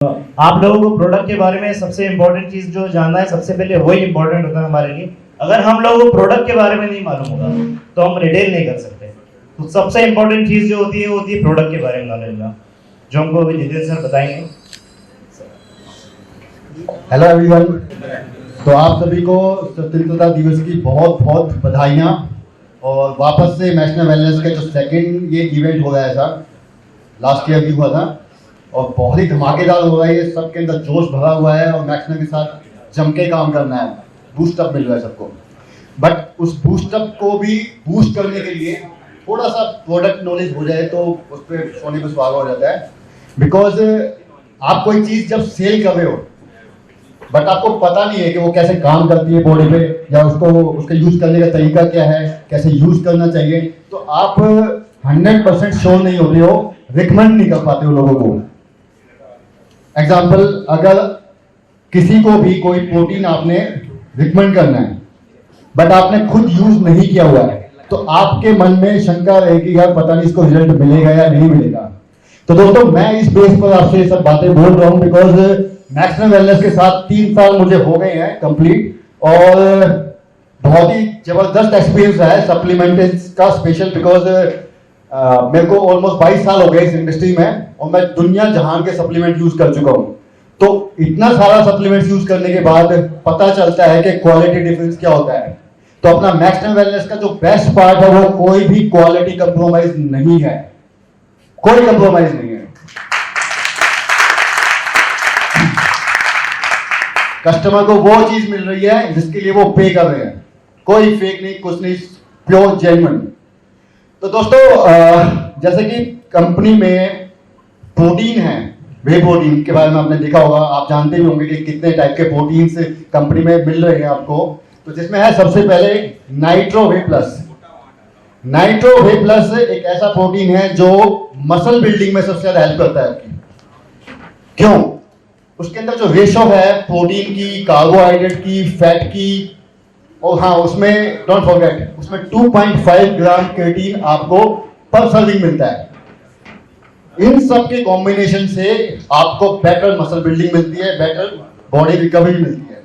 आप लोगों को प्रोडक्ट के बारे में सबसे इम्पोर्टेंट चीज जो जानना है, सबसे पहले वही इम्पोर्टेंट होता है हमारे लिए। अगर हम लोगों को प्रोडक्ट के बारे में नहीं मालूम होगा तो हम रिटेल नहीं कर सकते। तो सबसे इम्पोर्टेंट चीज जो होती है वो होती है प्रोडक्ट के बारे में नॉलेज लेना, जो हमको अभी नितिन सर बताएंगे। हेलो एवरीवन, तो आप सभी को स्वतंत्रता दिवस की बहुत बहुत बधाइयाँ। और वापस से नेशनल वेलनेस का जो सेकंड ये इवेंट हो रहा है सर, लास्ट ईयर भी हुआ था और बहुत ही धमाकेदार हो रहा है। ये सबके अंदर जोश भरा हुआ है और मैक्सना के साथ जम के काम करना है, बूस्टअप मिल रहा है सबको। बट उस बूस्टअप को भी बूस्ट करने के लिए थोड़ा सा प्रोडक्ट नॉलेज हो जाए तो उस पर सोने पर सुहागा हो जाता है। बिकॉज आप कोई चीज़ जब सेल कर रहे हो बट आपको पता नहीं है कि वो कैसे काम करती है बॉडी पे, या उसको उसका यूज करने का तरीका क्या है, कैसे यूज करना चाहिए, तो आप 100% श्योर नहीं होते हो, रिकमेंड नहीं कर पाते हो लोगों को। एग्जाम्पल, अगर किसी को भी कोई प्रोटीन आपने रिकमेंड करना है बट आपने खुद यूज नहीं किया हुआ है, तो आपके मन में शंका रहेगी यार पता नहीं इसको रिजल्ट मिलेगा या नहीं मिलेगा। तो दोस्तों, मैं इस बेस पर आपसे सब बातें बोल रहा हूं बिकॉज नेशनल वेलनेस के साथ 3 साल मुझे हो गए हैं कंप्लीट और बहुत ही जबरदस्त एक्सपीरियंस है सप्लीमेंट्स का, स्पेशल बिकॉज मेरे को ऑलमोस्ट 22 साल हो गए इस इंडस्ट्री में और मैं दुनिया जहान के सप्लीमेंट यूज कर चुका हूं। तो इतना सारा सप्लीमेंट यूज करने के बाद पता चलता है कि क्वालिटी डिफरेंस क्या होता है। तो अपना नेशनल वेलनेस का जो बेस्ट पार्ट है वो कोई भी क्वालिटी कंप्रोमाइज नहीं है, कोई कंप्रोमाइज नहीं है। कस्टमर को वो चीज मिल रही है जिसके लिए वो पे कर रहे हैं, कोई फेक नहीं, कुछ नहीं, प्योर जेन्युइन। तो दोस्तों, जैसे कि कंपनी में प्रोटीन है, वे प्रोटीन के बारे में आपने देखा होगा, आप जानते भी होंगे कि कितने टाइप के प्रोटीन्स कंपनी में मिल रहे हैं आपको। तो जिसमें है सबसे पहले nitro way plus. Nitro way plus एक ऐसा प्रोटीन है जो मसल बिल्डिंग में सबसे ज्यादा हेल्प करता है आपकी। क्यों? उसके अंदर जो रेशो है प्रोटीन की, कार्बोहाइड्रेट की, फैट की, और हाँ उसमें डोंट फॉरगेट उसमें 2.5 ग्राम क्रिएटिन आपको पर सर्विंग मिलता है। इन सब के कॉम्बिनेशन से आपको बेटर मसल बिल्डिंग मिलती है, बेटर बॉडी रिकवरी मिलती है।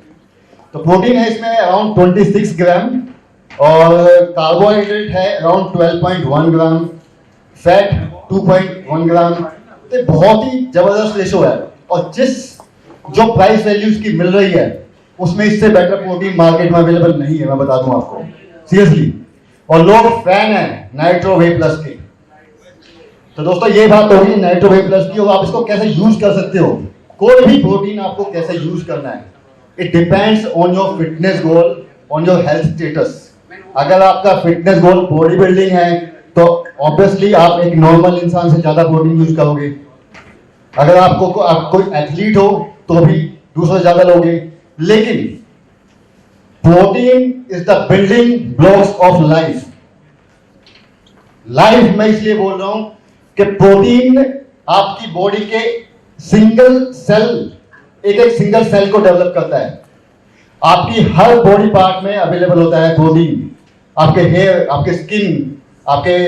तो प्रोटीन है इसमें अराउंड 26 ग्राम और कार्बोहाइड्रेट है अराउंड 12.1 ग्राम, फैट 2.1 ग्राम। तो बहुत ही जबरदस्त रेशो है और जो प्राइस वैल्यू इसकी मिल रही है उसमें इससे बेटर प्रोटीन मार्केट में अवेलेबल नहीं है, मैं बता दूं आपको सीरियसली। और लोग फैन है नाइट्रो वे प्लस के। तो दोस्तों, ये बात होगी नाइट्रो वे प्लस की। और आप इसको कैसे यूज कर सकते हो, कोई भी प्रोटीन आपको कैसे यूज करना है, it depends on your fitness goal, on your health status. अगर आपका फिटनेस गोल बॉडी बिल्डिंग है तो ऑब्वियसली आप एक नॉर्मल इंसान से ज्यादा प्रोटीन यूज करोगे। अगर आप कोई एथलीट हो तो भी दूसरे ज्यादा लोगे। लेकिन protein is the building blocks of life. Life में इसलिए बोल रहा हूं कि प्रोटीन आपकी बॉडी के सिंगल सेल, एक सिंगल सेल को डेवलप करता है। आपकी हर बॉडी पार्ट में अवेलेबल होता है प्रोटीन। आपके हेयर, आपके स्किन, आपके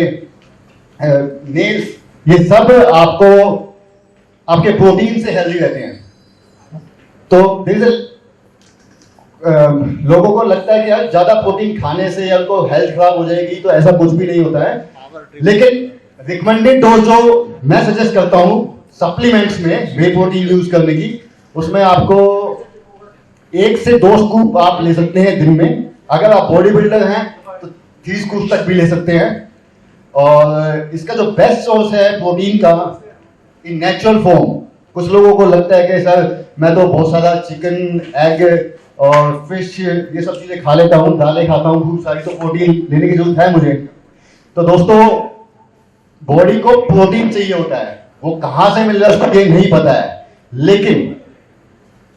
नेल्स, ये सब आपके प्रोटीन से हेल्दी रहते हैं। तो लोगों को लगता है कि यार ज्यादा प्रोटीन खाने से या उनको हेल्थ खराब हो जाएगी, तो ऐसा कुछ भी नहीं होता है। लेकिन रिकमेंडेड डोज जो मैं सजेस्ट करता हूं सप्लीमेंट्स में वे प्रोटीन यूज करने की, उसमें आपको 1 से 2 स्कूप आप ले सकते हैं दिन में। अगर आप बॉडी बिल्डर हैं तो 3 स्कूप तक भी ले सकते हैं। और इसका जो बेस्ट सोर्स है प्रोटीन का इन नेचुरल फॉर्म। कुछ लोगों को लगता है कि सर मैं तो बहुत सारा चिकन, एग और फिश ये सब चीजें खा लेता हूँ, दालें खाता हूँ खूब सारी, तो प्रोटीन लेने की जरूरत है मुझे। तो दोस्तों, बॉडी को प्रोटीन चाहिए होता है, वो कहां से मिल रहा है उसको ये नहीं पता है। लेकिन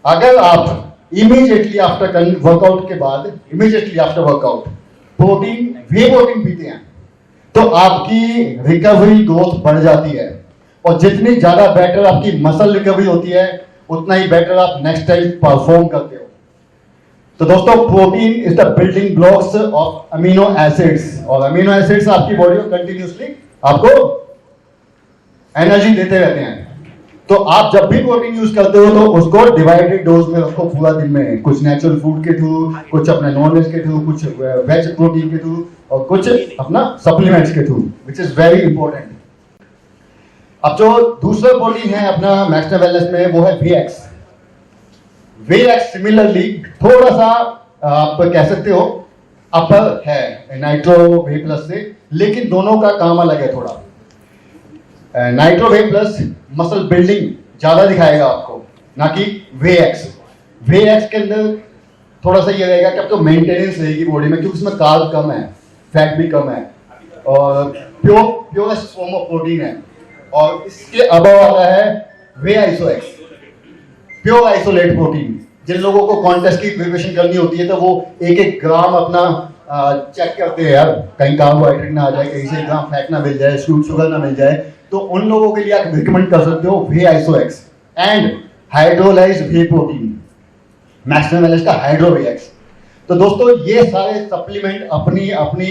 अगर आप इमीडिएटली आफ्टर वर्कआउट के बाद, इमीडिएटली आफ्टर वर्कआउट प्रोटीन, वे प्रोटीन पीते हैं तो आपकी रिकवरी ग्रोथ बढ़ जाती है। और जितनी ज्यादा बेटर आपकी मसल रिकवरी होती है उतना ही बेटर आप नेक्स्ट टाइम परफॉर्म करते हो। तो दोस्तों, protein is the building blocks of amino acids, और अमीनो एसिड्स आपकी बॉडी को कंटिन्यूसली आपको एनर्जी देते रहते हैं। तो आप जब भी प्रोटीन यूज करते हो तो उसको डिवाइडेड डोज में रखो पूरा दिन में, कुछ नेचुरल फूड के थ्रू, कुछ अपने नॉन वेज के थ्रू, कुछ वेज प्रोटीन के थ्रू और कुछ अपना सप्लीमेंट्स के through, which is very important. अब जो दूसरा प्रोटीन है अपना मैक्सना वेलनेस में वो है VX। VX सिमिलरली थोड़ा सा आप कह सकते हो अपर है नाइट्रो वे प्लस से, लेकिन दोनों का काम अलग है थोड़ा। Nitro way plus muscle building ज्यादा दिखाएगा आपको, ना कि VX। VX के अंदर थोड़ा सा ये रहेगा कि आपको मेंटेनेंस रहेगी बॉडी में, क्योंकि इसमें कार्ब कम है, फैट भी कम है और प्योरेस्ट फॉर्म ऑफ प्रोटीन है। और इसके अबव आता है VISOX, प्योर आइसोलेट प्रोटीन। जिन लोगों को कॉन्टेस्ट की प्रिपरेशन करनी होती है तो वो एक एक ग्राम अपना चेक करते हैं यार, कहीं कार्बोहाइड्रेट ना आ जाए, कहीं से ग्राम फैट ना मिल जाए, शुगर ना मिल जाए, तो उन लोगों के लिए आप रिकमेंड कर सकते हो VISOX and hydrolysed whey protein, Maxna wellness का हाइड्रो VX। तो दोस्तों ये सारे सप्लीमेंट अपनी अपनी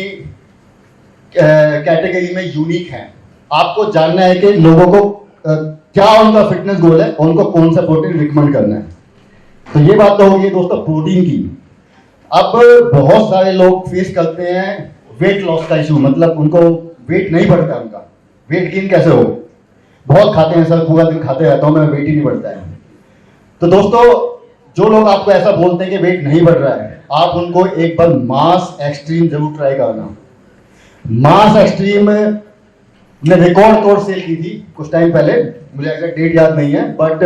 कैटेगरी में यूनिक हैं। आपको जानना है कि लोगों को क्या उनका फिटनेस गोल है और उनको कौन सा प्रोटीन रिकमेंड करना है। तो ये बात तो होगी दोस्तों प्रोटीन की। अब बहुत सारे लोग फेस करते हैं वेट लॉस का इशू, मतलब उनको वेट नहीं बढ़ता, उनका वेट गेन कैसे हो, बहुत खाते हैं सर, पूरा दिन खाते रहता हूं मैं, वेट ही नहीं बढ़ता है। तो दोस्तों जो लोग आपको ऐसा बोलते हैं कि वेट नहीं बढ़ रहा है, आप उनको एक बार मास एक्सट्रीम जरूर ट्राई करना। मास एक्सट्रीम ने रिकॉर्ड तोड़ सेल की थी कुछ टाइम पहले, मुझे एग्जैक्ट डेट याद नहीं है, बट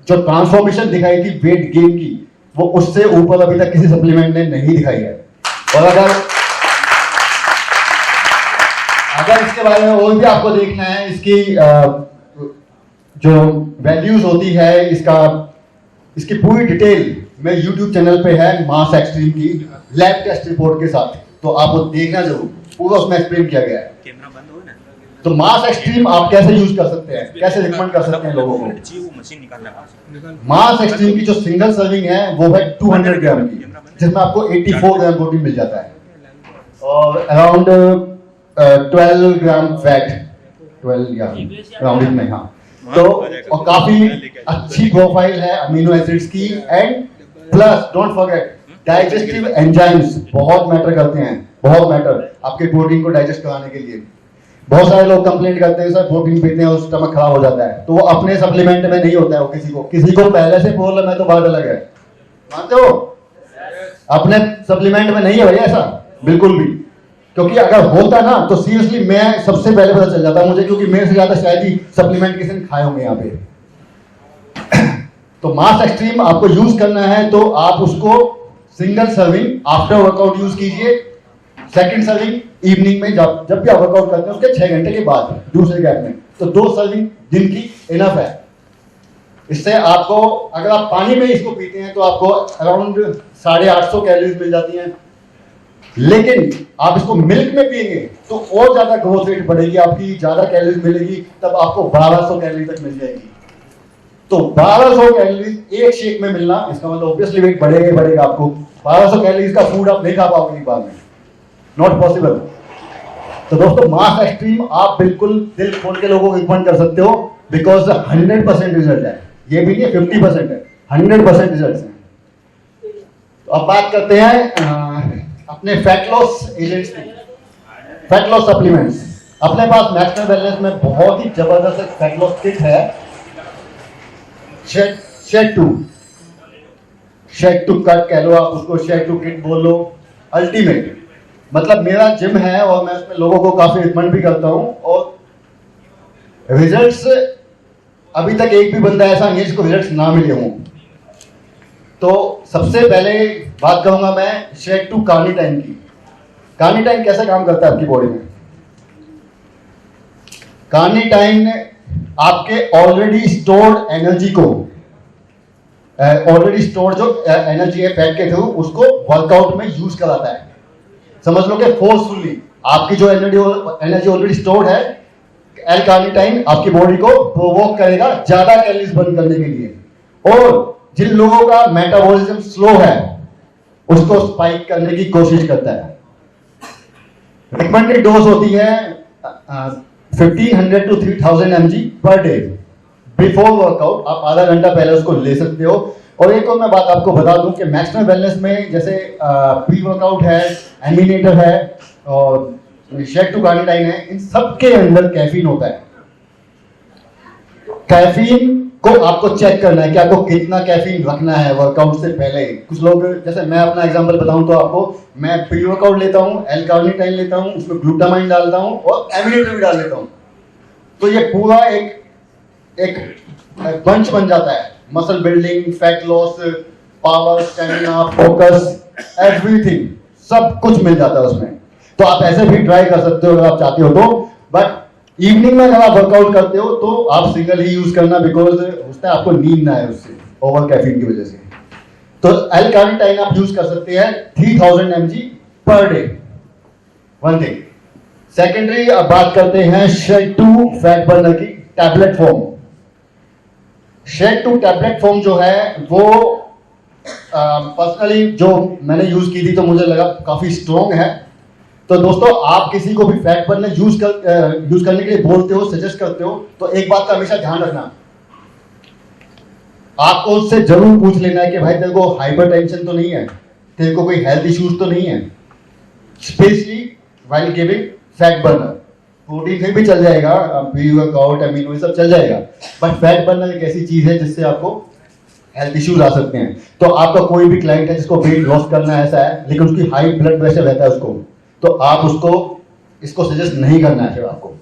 जो ट्रांसफॉर्मेशन दिखाई थी वेट गेन की, वो उससे ऊपर अभी तक किसी सप्लीमेंट ने नहीं दिखाई है। और अगर इसके बारे में और भी आपको देखना है, इसकी जो वैल्यूज होती है, इसकी पूरी डिटेल मेरे YouTube चैनल पे है, मास एक्सट्रीम की लैब टेस्ट रिपोर्ट के साथ, तो आप वो देखना जरूर, पूरा उसमें एक्सप्लेन किया गया है। तो मास एक्सट्रीम आप कैसे यूज कर सकते हैं, कैसे रिकमेंड कर सकते हैं लोगों को। मास एक्सट्रीम की जो सिंगल सर्विंग है वो है 200 ग्राम की, जिसमें आपको 84 ग्राम प्रोटीन मिल जाता है और अराउंड 12 ग्राम फैट, 12 या राउंडिंग में, हाँ। तो और काफी अच्छी प्रोफाइल है अमीनो एसिड्स की, and plus don't forget digestive enzymes बहुत मैटर करते हैं, बहुत मैटर आपके प्रोटीन को डाइजेस्ट कराने के लिए। बहुत सारे लोग कंप्लेंट करते हैं सर प्रोटीन पीते हैं और स्टमक खराब हो जाता है, तो वो अपने सप्लीमेंट में नहीं होता है, वो किसी को पहले से प्रॉब्लम है तो बात अलग है, मानते हो? अपने सप्लीमेंट में नहीं है भैया ऐसा बिल्कुल भी, क्योंकि अगर होता ना तो सीरियसली मैं सबसे पहले पता चल जाता मुझे, क्योंकि मेरे से ज्यादा शायद ही सप्लीमेंट किसी ने खाए होंगे यहाँ पे। तो मास एक्सट्रीम आपको यूज करना है तो आप उसको single serving after workout use कीजिए, सेकंड सर्विंग इवनिंग में जब भी आप वर्कआउट करते हैं उसके 6 घंटे के बाद दूसरे गैप में, तो 2 सर्विंग दिन की इनफ है। इससे आपको, अगर आप पानी में इसको पीते हैं तो आपको अराउंड 850 कैलोरीज मिल जाती हैं, लेकिन आप इसको मिल्क में पिएंगे तो और ज्यादा ग्रोथ रेट बढ़ेगी आपकी, ज्यादा कैलोरीज मिलेगी, तब आपको 1200 कैलोरी तक मिल जाएगी। तो 1200 कैलोरीज एक शेक में मिलना, इसका मतलब ऑब्वियसली वेट बढ़ेगा ही बढ़ेगा आपको। 1200 कैलोरीज का फूड आप नहीं खा पाओगे एक बार में, नॉट पॉसिबल। तो दोस्तों मास एक्सट्रीम आप बिल्कुल दिल खोल के लोगों को रिकमेंड कर सकते हो, बिकॉज 100% रिजल्ट है, ये भी नहीं 50% है, 100% रिजल्ट है। तो अब बात करते हैं अपने फैट लॉस एजेंट्स की, फैट लॉस सप्लीमेंट्स। अपने पास मैक्सना वेलनेस में बहुत ही जबरदस्त फैट लॉस किट है, शेड टू कट कह लो आप उसको, शेड टू किट बोल लो, अल्टीमेट। मतलब मेरा जिम है और मैं उसमें लोगों को काफी रिकमेंड भी करता हूं, और रिजल्ट्स अभी तक एक भी बंदा ऐसा नहीं है जिसको रिजल्ट्स ना मिले हों। तो सबसे पहले बात करूंगा मैं शेड टू कार्निटाइन की। कार्निटाइन कैसे काम करता है आपकी बॉडी में? कार्निटाइन आपके ऑलरेडी स्टोर्ड एनर्जी को, ऑलरेडी स्टोर्ड जो एनर्जी है फैट के थ्रू, उसको वर्कआउट में यूज कराता है। समझ लो कि फोर्सफुली आपकी जो एनर्जी ऑलरेडी स्टोर्ड है, एल कार्निटाइन आपकी बॉडी को प्रोवोक करेगा ज्यादा कैलोरीज बर्न करने के लिए, और जिन लोगों का मेटाबॉलिज्म स्लो है उसको स्पाइक करने की कोशिश करता है। रिकमेंडेड डोज होती है 1500 to 3000 mg per day, before workout आप आधा घंटा पहले उसको ले सकते हो। और एक और मैं बात आपको बता दूं कि मैक्सवेल वेलनेस में जैसे प्री वर्कआउट है, एमिनेटर है और शेक टू कार्निटाइन है, इन सब के अंदर कैफीन होता है। कैफीन को आपको चेक करना है कि आपको कितना कैफीन रखना है वर्कआउट से पहले। कुछ लोग, जैसे मैं अपना एग्जांपल बताऊं तो आपको, मैं प्री वर्कआउट लेता हूं, एल कार्निटाइन लेता हूं, उसमें ग्लूटामाइन डालता हूं और एमिनेटर भी डाल देता हूं। तो ये पूरा एक बंच बन जाता है। Muscle building, fat loss, power, stamina, focus, everything, सब कुछ मिल जाता है उसमें। तो आप ऐसे भी ट्राई कर सकते हो अगर आप चाहते हो तो। बट इवनिंग में अगर आप वर्कआउट करते हो तो आप सिंगल ही यूज करना, बिकॉज उससे आपको नींद ना आए उससे, ओवर कैफीन की वजह से। तो एल कार्निटाइन आप यूज कर सकते हैं 3000 mg per day, one thing. Secondary अब बात करते हैं शेक टू फैट बर्नर की tablet form. Shake to tablet form जो है वो पर्सनली जो मैंने यूज की थी तो मुझे लगा काफी स्ट्रॉन्ग है। तो दोस्तों, आप किसी को भी फैट बर्नर यूज करने के लिए बोलते हो, सजेस्ट करते हो, तो एक बात का हमेशा ध्यान रखना, आपको उससे जरूर पूछ लेना है कि भाई तेरे को हाइपरटेंशन तो नहीं है, तेरे को कोई हेल्थ इश्यूज तो नहीं है, specially while giving fat burner. Protein से भी चल जाएगा, प्री वर्कआउट, अमीनो, ये सब चल जाएगा, बट फैट बर्नर एक ऐसी चीज है जिससे आपको हेल्थ इश्यूज आ सकते हैं। तो आपका कोई भी क्लाइंट है जिसको वेट लॉस करना है, ऐसा है, लेकिन उसकी हाई ब्लड प्रेशर रहता है उसको, तो आप उसको इसको सजेस्ट नहीं करना है। फिर आपको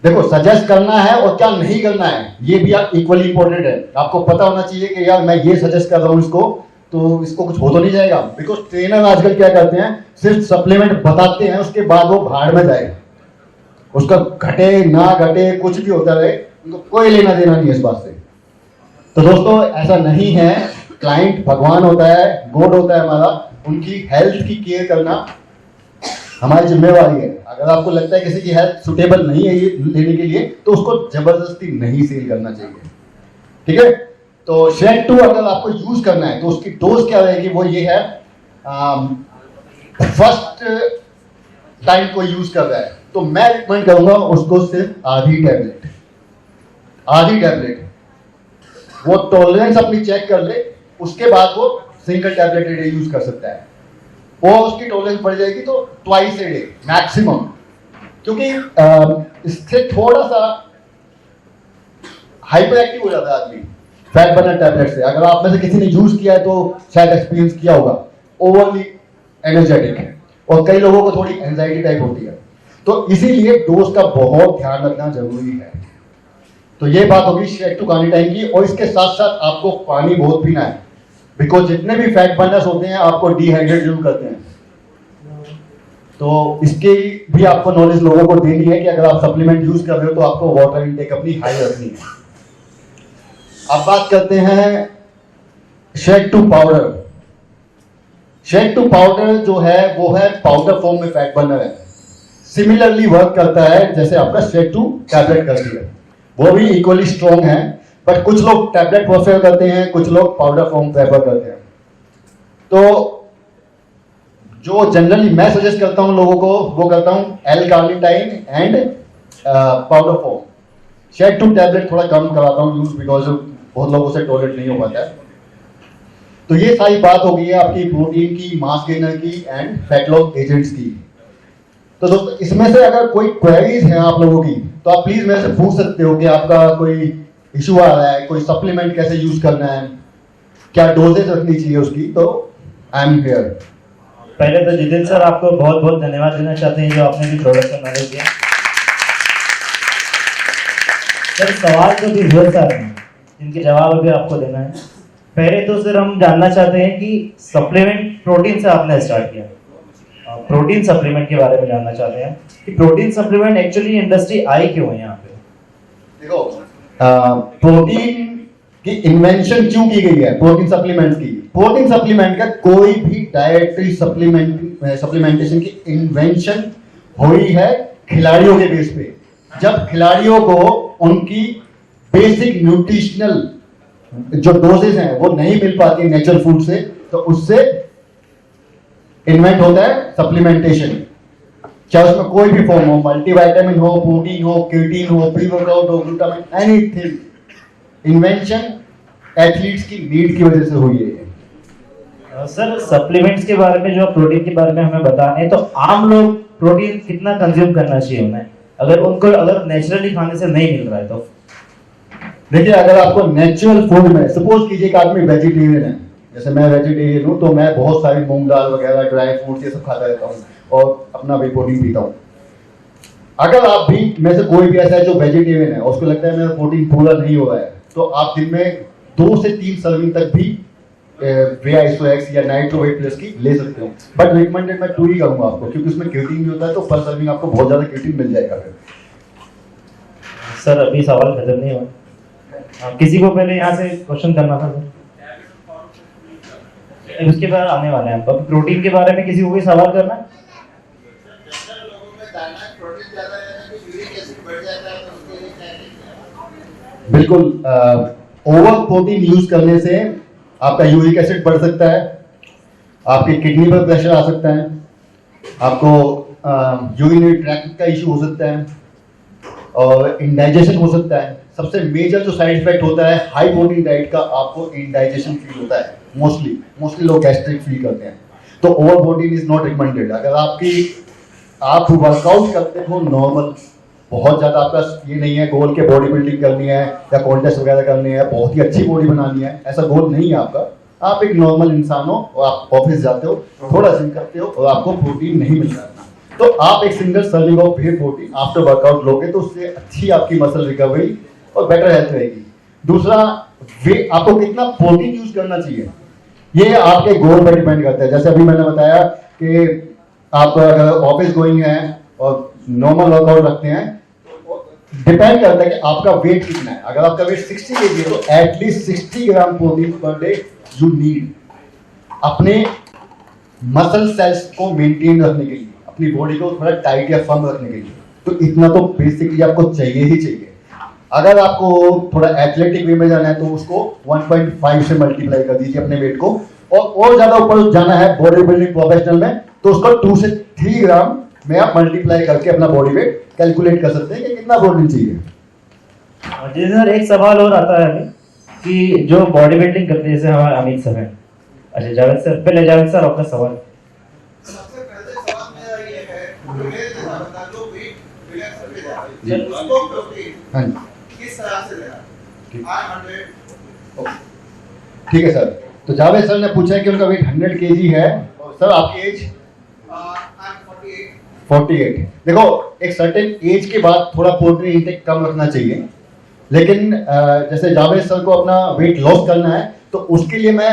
देखो, सजेस्ट करना है और क्या नहीं करना है ये भी आप इक्वली इंपॉर्टेंट है। आपको पता होना चाहिए कि यार मैं ये सजेस्ट कर रहा हूं इसको, तो इसको कुछ हो तो नहीं जाएगा। बिकॉज ट्रेनर आजकल क्या करते हैं, सिर्फ सप्लीमेंट बताते हैं, उसके बाद वो भाड़ में जाए, उसका घटे ना घटे कुछ भी होता रहे, उनको कोई लेना देना नहीं है इस बात से। तो दोस्तों, ऐसा नहीं है, क्लाइंट भगवान होता है, गॉड होता है हमारा, उनकी हेल्थ की केयर करना हमारी जिम्मेवारी है। अगर आपको लगता है किसी की हेल्थ सुटेबल नहीं है ये लेने के लिए, तो उसको जबरदस्ती नहीं सेल करना चाहिए, ठीक है। तो शेक टू अगर आपको यूज करना है तो उसकी डोज क्या रहेगी, वो ये है, फर्स्ट टाइम को यूज कर रहा है तो मैं रिकमेंड करूंगा उसको सिर्फ आधी टैबलेट, वो टॉलरेंस अपनी चेक कर ले, उसके बाद वो single tablet a day use कर सकता है। वो उसकी टॉलरेंस बढ़ जाएगी तो ट्वाइस ए डे मैक्सिमम, क्योंकि इससे थोड़ा सा हाइपर एक्टिव हो जाता है आदमी फैट बर्नर टैबलेट से। अगर आप में से किसी ने यूज किया है तो शायद एक्सपीरियंस किया होगा, ओवरली एनर्जेटिक है और कई लोगों को थोड़ी एंजाइटी टाइप होती है, तो इसीलिए डोज का बहुत ध्यान रखना जरूरी है। तो ये बात होगी शेक टू कार्निटाइन की। और इसके साथ साथ आपको पानी बहुत पीना है, बिकॉज जितने भी फैट बर्नर्स होते हैं आपको डिहाइड्रेट जरूर करते हैं। तो इसकी भी आपको नॉलेज लोगों को देनी है कि अगर आप सप्लीमेंट यूज कर रहे हो तो आपको वाटर इनटेक अपनी हाई रखनी है। अब बात करते हैं shake to powder. Shake to powder जो है वो है पाउडर फॉर्म में फैट बर्नर है, सिमिलरली वर्क करता है जैसे आपका शेक टू टैबलेट करती है, वो भी इक्वली स्ट्रॉन्ग है। बट कुछ लोग टैबलेट प्रेफर करते हैं, कुछ लोग पाउडर फॉर्म प्रेफर करते हैं। तो जो जनरली मैं सजेस्ट करता हूं लोगों को, वो करता हूं L carnitine and powder form. Shake to tablet थोड़ा कम कराता हूं यूज, बिकॉज बहुत लोगों से टॉलरेट नहीं हो पाता है। तो ये सारी बात हो गई है आपकी प्रोटीन की, मास गेनर की एंड फैट लॉस एजेंट्स की। तो दोस्तों, इसमें से अगर कोई क्वेरीज हैं आप लोगों की तो आप प्लीज मेरे से पूछ सकते हो कि आपका कोई इशू आ रहा है, कोई सप्लीमेंट कैसे यूज करना है, क्या डोजेज रखनी चाहिए उसकी, तो आई एम हियर। पहले तो जितेंद्र सर आपको बहुत बहुत धन्यवाद देना चाहते हैं जो आपने भी प्रोडक्ट का नॉलेज दिया। सर, सवाल तो भी बहुत सारे हैं जिनके जवाब अभी आपको देना है। पहले तो सर हम जानना चाहते हैं कि सप्लीमेंट प्रोटीन से आपने स्टार्ट किया, प्रोटीन सप्लीमेंट के बारे में जानना चाहते हैं कि protein supplement actually industry I क्यों है यहाँ पे। देखो, प्रोटीन की इन्वेंशन क्यों की गई है, प्रोटीन सप्लीमेंट्स की। प्रोटीन सप्लीमेंट का कोई भी डाइटरी सप्लीमेंटेशन की इन्वेंशन हुई है खिलाड़ियों के बेस पे। जब खिलाड़ियों को उनकी बेसिक न्यूट्रिशनल जो डोजेज हैं वो नहीं मिल पाती नेचुरल फूड से, तो उससे इन्वेंट होता है सप्लीमेंटेशन। चाहे उसमें कोई भी फॉर्म हो, मल्टीविटामिन हो, प्रोटीन हो, क्रिएटिन हो, प्री वर्कआउट हो, ग्लूटामाइन, एनीथिंग, इन्वेंशन एथलीट्स की नीड की वजह से हुई है ये। सर सप्लीमेंट्स के बारे में, जो प्रोटीन के बारे में हमें बता रहे हैं, तो आम लोग प्रोटीन कितना कंज्यूम करना चाहिए उन्हें, अगर नेचुरली खाने से नहीं मिल रहा है तो? देखिए, अगर आपको नेचुरल फूड में, सपोज कीजिए कि आदमी वेजिटेरियन है, जैसे मैं वेजिटेरियन हूँ, तो मैं बहुत सारी मूंग दाल वगैरह, ड्राई फ्रूट्स ये सब खाता रहता हूँ और अपना वे प्रोटीन पीता हूँ। अगर आप भी में से कोई भी ऐसा है जो वेजिटेरियन है और उसको लगता है मेरा प्रोटीन पूरा नहीं हो रहा है, तो आप दिन में 2 से 3 सर्विंग तक भी वे आइसोएक्स या नाइट्रो वेट प्लस की ले सकते हो। बट रिकमेंडेड मैं 2 ही करूंगा आपको, क्योंकि उसमें क्रिएटिन भी होता है, तो पर सर्विंग आपको बहुत ज्यादा क्रिएटिन मिल जाएगा फिर। सर अभी सवाल खत्म नहीं हुआ, किसी को पहले यहाँ से क्वेश्चन करना था सर, उसके बाद आने वाले हैं। अब प्रोटीन के बारे में किसी को कोई सवाल करना है? बिल्कुल, ओवर प्रोटीन यूज करने से आपका यूरिक एसिड बढ़ सकता है, आपकी किडनी पर प्रेशर आ सकता है, आपको यूरिनरी ट्रैक्ट का इशू हो सकता है और इंडाइजेशन हो सकता है। सबसे मेजर जो साइड इफेक्ट होता है हाई प्रोटीन डाइट का, आपको इंडाइजेशन फील होता है। मोस्टली लोग गैस्ट्रिक फील करते हैं, तो over protein is not recommended. अगर आप वर्कआउट करते हो नॉर्मल, बहुत ज्यादा आपका ये नहीं है गोल के बॉडी बिल्डिंग करनी है या कॉन्टेस्ट वगैरह करनी है, बहुत ही अच्छी बॉडी बनानी है, ऐसा गोल नहीं है आपका। आप एक नॉर्मल इंसान हो और आप ऑफिस जाते हो, थोड़ा जिम करते हो और आपको प्रोटीन नहीं मिल रहा, तो आप एक single serving of way protein after workout लोगे तो उससे अच्छी आपकी मसल रिकवरी और बेटर हेल्थ रहेगी। दूसरा, वे आपको कितना प्रोटीन यूज करना चाहिए ये आपके गोल पर डिपेंड करता है। जैसे अभी मैंने बताया कि आप अगर ऑफिस गोइंग है और नॉर्मल वर्कआउट रखते हैं, डिपेंड करता है कि आपका वेट कितना है। अगर आपका वेट 60 kg है तो at least 60 gram protein per day you need, अपने मसल सेल्स को मेंटेन रखने के लिए, अपनी बॉडी को थोड़ा टाइट या फर्म रखने के लिए। तो इतना तो बेसिकली आपको चाहिए ही चाहिए। अगर आपको थोड़ा एथलेटिक वे में जाना है तो उसको 1.5 से मल्टीप्लाई कर दीजिए अपने वेट को, और ज्यादा ऊपर जाना है बॉडी बिल्डिंग प्रोफेशनल में तो उसको 2 से 3 ग्राम में आप मल्टीप्लाई करके अपना बॉडी वेट कैलकुलेट कर सकते हैं कि कितना प्रोटीन चाहिए। जी सर, एक सवाल और आता है अभी कि जो बॉडी बिल्डिंग करते हैं, जैसे हमारे अमित सर हैं। अच्छा जावेद सर, पहले जावेद सर आपका सवाल। सबसे पहले सवाल मेरा ये है, जो वेट रिलैक्स करके जा रहे हैं उसको प्रोटीन हाँ जी, किस तरह से लेना? 100 ठीक है सर। तो जावेद सर ने पूछा है कि उनका वेट 100 kg है। सर आपकी एज? 48। देखो, एक सर्टेन एज के बाद थोड़ा प्रोटीन इंटेक कम रखना चाहिए, लेकिन जैसे जावेद सर को अपना वेट लॉस करना है तो उसके लिए मैं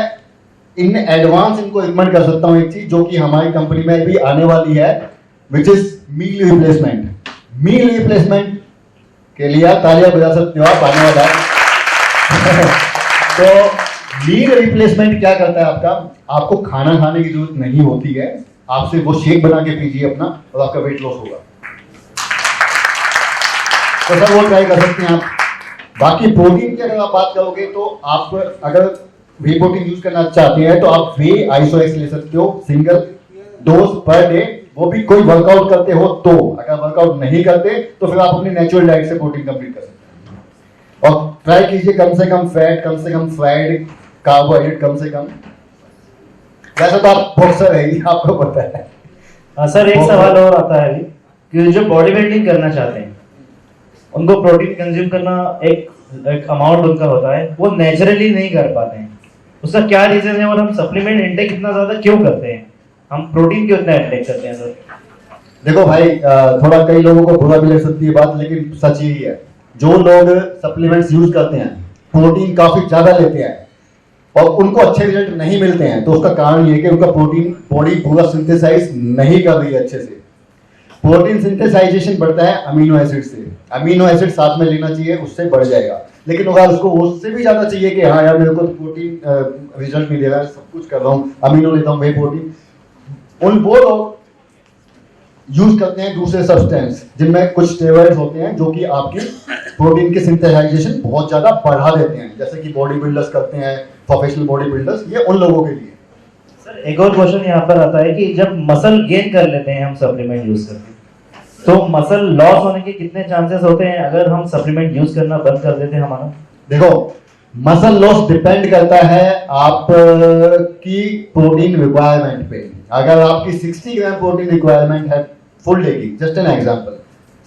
इन एडवांस इनको रिकमेंड कर सकता हूँ एक चीज जो कि हमारी कंपनी में भी आने वाली है, which is meal replacement. Meal replacement के लिए आप तालियां बजा सकते हो, आप आने वाला है। तो मील रिप्लेसमेंट क्या करता है आपको खाना खाने की जरूरत नहीं होती है, आप सिर्फ वो शेक बना के पीजिए अपना और आपका वेट लॉस होगा। तो सर वो ट्राई कर सकते हैं आप। बाकी प्रोटीन की अगर आप बात करोगे तो आप अगर वे प्रोटीन यूज करना चाहते हैं तो आप वे आइसोएक्स ले सकते हो, सिंगल डोज पर डे, वो भी कोई वर्कआउट करते हो तो। अगर वर्कआउट नहीं करते तो फिर आप अपनी नेचुरल डाइट से प्रोटीन कंप्लीट कर सकते हैं। और ट्राई कीजिए कम से कम फैट, कम से कम फ्राइड कार्बोहाइड्रेट कम से कम। वैसे तो आप बॉक्सर है, आपको पता है। सर एक सवाल और आता है अभी कि जो बॉडी बिल्डिंग करना चाहते हैं उनको प्रोटीन कंज्यूम करना एक अमाउंट उनका होता है, वो नेचुरली नहीं कर पाते हैं, उसका क्या रीजन है? और हम सप्लीमेंट इंटेक इतना ज्यादा क्यों करते हैं, हम प्रोटीन क्यों इतना इंटेक करते हैं सर? देखो भाई, थोड़ा कई लोगों को बुरा भी लग सकती है बात, लेकिन सच यही है। जो लोग सप्लीमेंट्स यूज करते हैं, प्रोटीन काफी ज्यादा लेते हैं और उनको अच्छे रिजल्ट नहीं मिलते हैं, तो उसका कारण ये है कि उनका प्रोटीन बॉडी पूरा सिंथेसाइज नहीं कर रही है अच्छे से। प्रोटीन सिंथेसाइजेशन बढ़ता है अमीनो एसिड से, अमीनो एसिड साथ में लेना चाहिए, उससे बढ़ जाएगा। लेकिन अगर उसको उससे भी ज्यादा चाहिए कि हाँ यार मेरे को तो प्रोटीन रिजल्ट नहीं दे रहा है, सब कुछ कर रहा हूँ, अमीनो लेता हूँ, वे प्रोटीन, वो लोग यूज करते हैं दूसरे सब्सटेंस जिनमें कुछ स्टेरॉइड्स होते हैं जो कि आपकी प्रोटीन के सिंथेसाइजेशन बहुत ज्यादा बढ़ा देते हैं, जैसे कि बॉडी बिल्डर्स करते हैं, प्रोफेशनल बॉडी बिल्डर्स, ये उन लोगों के लिए। सर एक और क्वेश्चन यहाँ पर आता है कि जब मसल गेन कर लेते हैं हम सप्लीमेंट यूज करके, तो मसल लॉस होने के कितने चांसेस होते हैं अगर हम सप्लीमेंट यूज करना बंद कर देते हैं हमारा? देखो मसल लॉस डिपेंड करता है आप की प्रोटीन रिक्वायरमेंट पे। अगर आपकी 60 ग्राम प्रोटीन रिक्वायरमेंट है फुल डे की, just an example,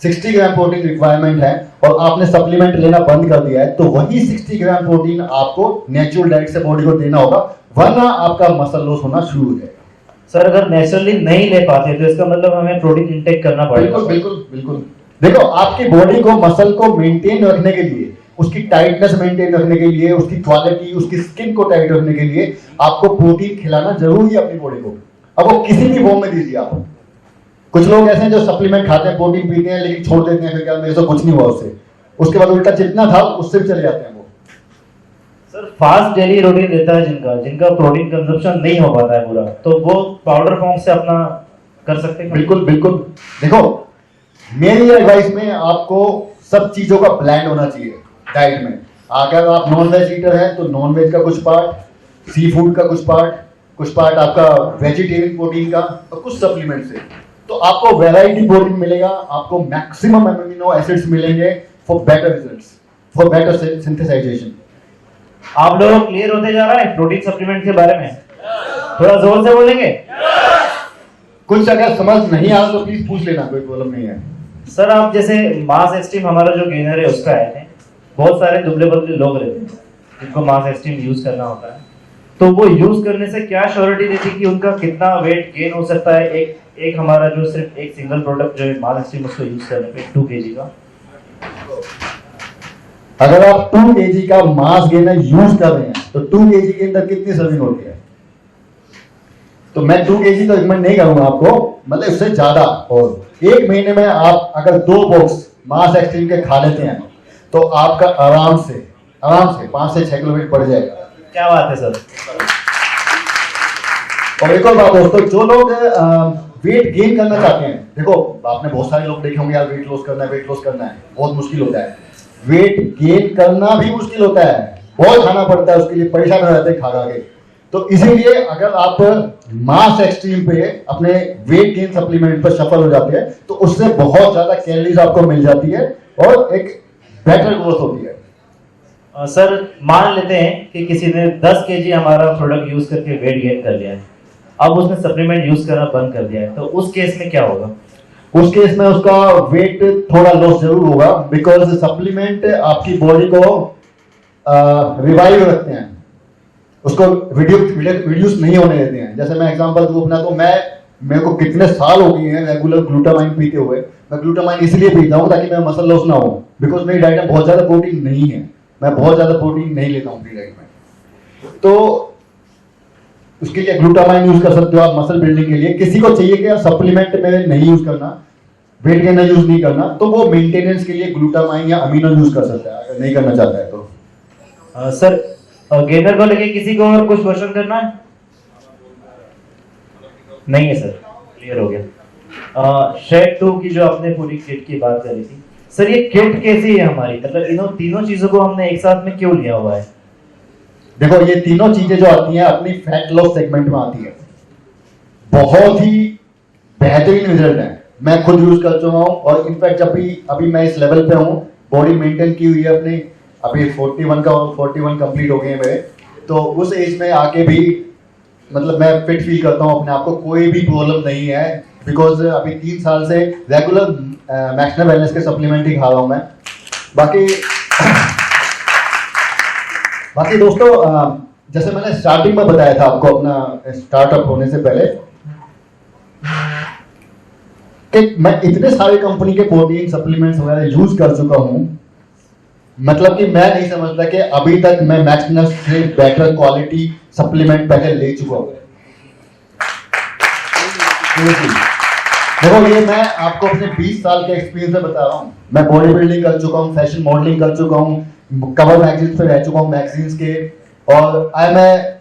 60 gram protein requirement है और आपने सप्लीमेंट लेना बंद कर दिया है, तो वही 60 ग्राम प्रोटीन आपको नेचुरल डाइट से बॉडी को देना होगा, वरना आपका मसल लॉस होना शुरू हो जाएगा। सर अगर नेचुरली नहीं ले पाते तो इसका मतलब हमें प्रोटीन इंटेक करना पड़ेगा। बिल्कुल बिल्कुल बिल्कुल। देखो आपकी बॉडी को मसल को मेंटेन रखने के लिए, उसकी टाइटनेस मेंटेन रखने के लिए, उसकी क्वालिटी, उसकी स्किन को टाइट रखने के लिए आपको प्रोटीन खिलाना जरूरी है अपनी बॉडी को। अब वो किसी भी फॉर्म में दीजिए आप। कुछ लोग ऐसे हैं जो सप्लीमेंट खाते हैं, प्रोटीन पीते हैं, लेकिन छोड़ देते हैं, फिर क्या मेरे से कुछ नहीं हुआ उससे, उसके बाद उल्टा जितना था उससे भी चले जाते हैं वो। सर फास्ट डेली रूटीन रहता है जिनका प्रोटीन कंजप्शन नहीं हो पाता है पूरा, तो वो पाउडर फॉर्म से अपना कर सकते हैं। बिल्कुल बिल्कुल। देखो मेरी एडवाइस में आपको सब चीजों का ब्लेंड होना चाहिए डाइट में। अगर आप नॉन वेज ईटर हैं तो नॉन वेज का कुछ पार्ट, सी फूड का कुछ पार्ट आपका वेजिटेरियन प्रोटीन का, और कुछ सप्लीमेंट से, तो आपको वैरायटी प्रोटीन मिलेगा, आपको मैक्सिमम अमीनो एसिड्स मिलेंगे for better results, for better synthesization. आप लोग क्लियर होते जा रहा है प्रोटीन सप्लीमेंट के बारे में? थोड़ा जोर से बोलेंगे। कुछ अगर समझ नहीं आ तो प्लीज पूछ लेना, कोई प्रॉब्लम नहीं है। सर आप जैसे मास एक्सट्रीम हमारा जो गेनर है उसका आए थे, बहुत सारे दुबले पतले लोग रहते हैं जिनको मास एक्सट्रीम यूज करना होता है, तो वो यूज करने से क्या श्योरिटी देती है कि उनका कितना वेट गेन हो सकता है? एक हमारा जो सिर्फ एक सिंगल प्रोडक्ट जो है मास एक्सट्रीम उसको यूज करने पे 2 kg का, अगर आप 2 kg का मास गेनर यूज कर रहे हैं तो 2 kg के अंदर कितनी सर्विंग होती है? तो मैं 2 kg तो रिकमेंड नहीं करूंगा आपको, मतलब इससे ज्यादा। और एक महीने में आप अगर 2 बॉक्स मास एक्सट्रीम के खा लेते हैं तो आपका आराम से 5 से 6 किलो वेट बढ़ जाएगा। क्या बात है सर। और एक और बात दोस्तों, जो लोग वेट गेन करना चाहते हैं, देखो आपने बहुत सारे लोग देखे होंगे यार वेट लॉस करना है, बहुत मुश्किल होता है। वेट गेन करना भी मुश्किल होता है, बहुत खाना पड़ता है, उसके लिए परेशान हो जाते हैं खा के। तो इसीलिए अगर आप मास एक्सट्रीम पे अपने वेट गेन सप्लीमेंट पर सफल हो जाते हैं तो उससे बहुत ज्यादा कैलोरीज आपको मिल जाती है और एक बेटर ग्रोथ होती है। सर मान लेते हैं कि किसी ने 10 kg हमारा प्रोडक्ट यूज करके वेट गेन कर लिया है, अब उसने सप्लीमेंट यूज करना बंद कर दिया है, तो उस केस में क्या होगा? उस केस में उसका वेट थोड़ा लॉस जरूर होगा, बिकॉज सप्लीमेंट आपकी बॉडी को रिवाइव रखते हैं, उसको रिड्यूस नहीं होने देते हैं। जैसे मैं एग्जांपल दूं अपना, तो मेरे को कितने साल हो गए हैं रेगुलर ग्लूटामाइन पीते हुए। मैं ग्लूटामाइन इसलिए पीता हूं ताकि मेरा मसल लॉस ना हो, बिकॉज मेरी डाइट में बहुत ज्यादा प्रोटीन नहीं है, मैं बहुत ज्यादा प्रोटीन नहीं लेता हूं अपनी डाइट में। तो उसके लिए ग्लूटामाइन यूज कर सकते हो आप मसल बिल्डिंग के लिए। किसी को चाहिए कि सप्लीमेंट में नहीं यूज करना, वेट गेनर यूज नहीं करना, तो वो मेंटेनेंस के लिए ग्लूटामाइन या अमीनो यूज कर सकता है, अगर नहीं करना चाहता है तो। सर गेनर को लेके किसी को और कुछ क्वेश्चन करना है? नहीं है सर, क्लियर हो गया। शेड 2 की जो आपने पूरी किट की बात करी थी, सर ये किट कैसी है हमारी, मतलब इन तीनों चीजों को हमने एक साथ में क्यों लिया हुआ है? देखो ये तीनों चीजें जो आती हैं अपनी फैट लॉस सेगमेंट में आती है, बहुत ही बेहतरीन रिजल्ट है। मैं खुद यूज कर चुका हूँ और इनफैक्ट जब भी अभी मैं इस लेवल पे हूँ, बॉडी मेंटेन की हुई है अपनी, अभी 41 कंप्लीट हो गए हैं मेरे, तो उस एज में आके भी मतलब मैं फिट फील करता हूँ अपने आप को, कोई भी प्रॉब्लम नहीं है, बिकॉज अभी 3 साल से रेगुलर मैक्सनल वेलनेस के सप्लीमेंट ही खा रहा हूँ मैं। बाकी दोस्तों, जैसे मैंने स्टार्टिंग में बताया था आपको अपना स्टार्टअप होने से पहले कि मैं इतने सारे कंपनी के प्रोटीन सप्लीमेंट्स वगैरह यूज कर चुका हूं, मतलब कि मैं नहीं समझता कि अभी तक मैं मैक्सनस से बेटर क्वालिटी सप्लीमेंट पहले ले चुका हूं। देखो ये मैं आपको अपने 20 साल के एक्सपीरियंस से बता रहा हूं। मैं बॉडी बिल्डिंग कर चुका हूं, फैशन मॉडलिंग कर चुका हूं, कवर मैगजीन्स पे रह चुका हूं, मैगजीन्स के, और I am a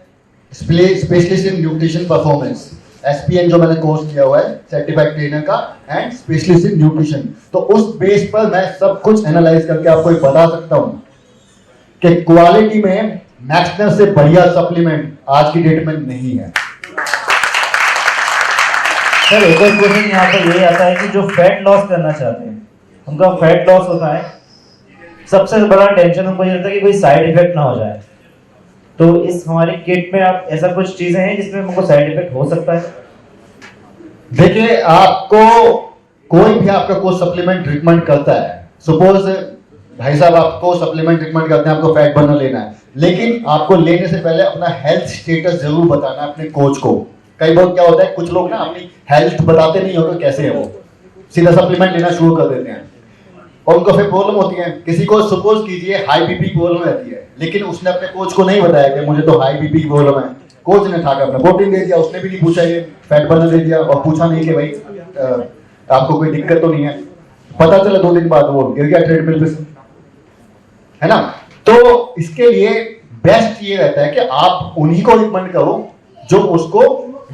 specialist in nutrition performance, SPN जो मैंने कोर्स किया हुआ है सर्टिफाइड ट्रेनर का, एंड स्पेशलिस्ट इन न्यूट्रिशन। तो उस बेस पर मैं सब कुछ एनालाइज करके आपको बता सकता हूं कि क्वालिटी में मैक्सनस से बढ़िया सप्लीमेंट आज की डेट में नहीं है। सर एक और क्वेश्चन यहाँ पर यही आता है कि जो फैट लॉस करना चाहते हैं, उनका फैट लॉस होता है सबसे बड़ा टेंशन हमको ये रहता है कि कोई साइड इफेक्ट ना हो जाए। तो इस हमारी किट में आप ऐसा कुछ चीजें हैं जिसमें हमको साइड इफेक्ट हो सकता है? देखिए, आपको कोई भी आपका कोई सप्लीमेंट रिकमेंड करता है, सपोज भाई साहब आपको सप्लीमेंट रिकमेंड करते हैं, आपको फैट बर्नर लेना है, लेकिन आपको लेने से पहले अपना हेल्थ स्टेटस जरूर बताना है अपने कोच को। कई बार क्या होता है, कुछ लोग ना अपनी हेल्थ बताते नहीं हो तो कैसे है, वो सीधा सप्लीमेंट लेना शुरू कर देते हैं और उनको फिर प्रॉब्लम होती है। किसी को सपोज कीजिए हाई बीपी की प्रॉब्लम रहती है, लेकिन उसने अपने कोच को नहीं बताया कि मुझे तो हाई बीपी की प्रॉब्लम है। कोच ने ठाकर अपना प्रोटीन दे दिया, उसने भी नहीं पूछा ये फैट बर्नर दे दिया और पूछा नहीं कि भाई आपको कोई दिक्कत तो नहीं है। पता चला 2 दिन बाद वो गिर गया ट्रेडमिल पे से, है ना। तो इसके लिए बेस्ट ये रहता है कि आप उन्हीं को रिकमेंड करो जो उसको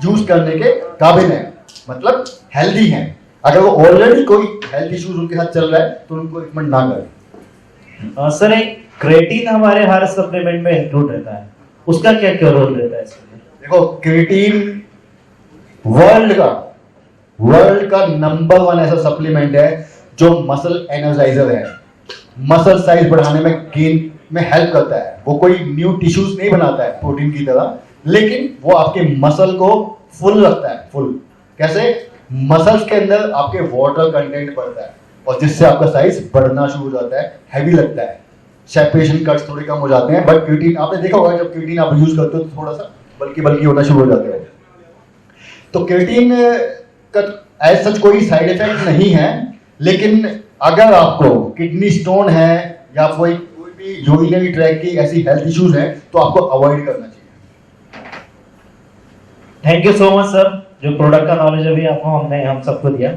यूज करने के काबिल है, मतलब हेल्दी हैं। अगर वो ऑलरेडी कोई हेल्थ इश्यूज उनके साथ चल रहा है तो उनको रिकमेंड ना करें। सर, एक क्रेटीन हमारे हर सप्लीमेंट में इंक्लूड रहता है, उसका क्या क्या रोल रहता है इसमें? देखो, क्रिएटिन वर्ल्ड का नंबर 1 ऐसा सप्लीमेंट है जो मसल एनर्जाइजर है, मसल साइज बढ़ाने में गेन में हेल्प करता है। वो कोई न्यू टिश्यूज नहीं बनाता है प्रोटीन की तरह, लेकिन वो आपके मसल को फुल रखता है। फुल कैसे? मसल्स के अंदर आपके वाटर कंटेंट बढ़ता है और जिससे आपका साइज बढ़ना शुरू हो जाता है, हैवी लगता है, सेपरेशन कट्स थोड़े कम हो जाते हैं। बट क्रिएटिन आपने देखा होगा, जब क्रिएटिन आप यूज करते हो तो थोड़ा सा बल्कि होना शुरू हो जाता है। तो क्रिएटिन का एज सच कोई साइड इफेक्ट नहीं है, लेकिन अगर आपको किडनी स्टोन है या कोई भी यूरिनरी ट्रैक की ऐसी हेल्थ इश्यूज हैं तो आपको अवॉइड करना चाहिए। Thank you so much sir, जो प्रोडक्ट का नॉलेज अभी आपको हमने हम सबको दिया।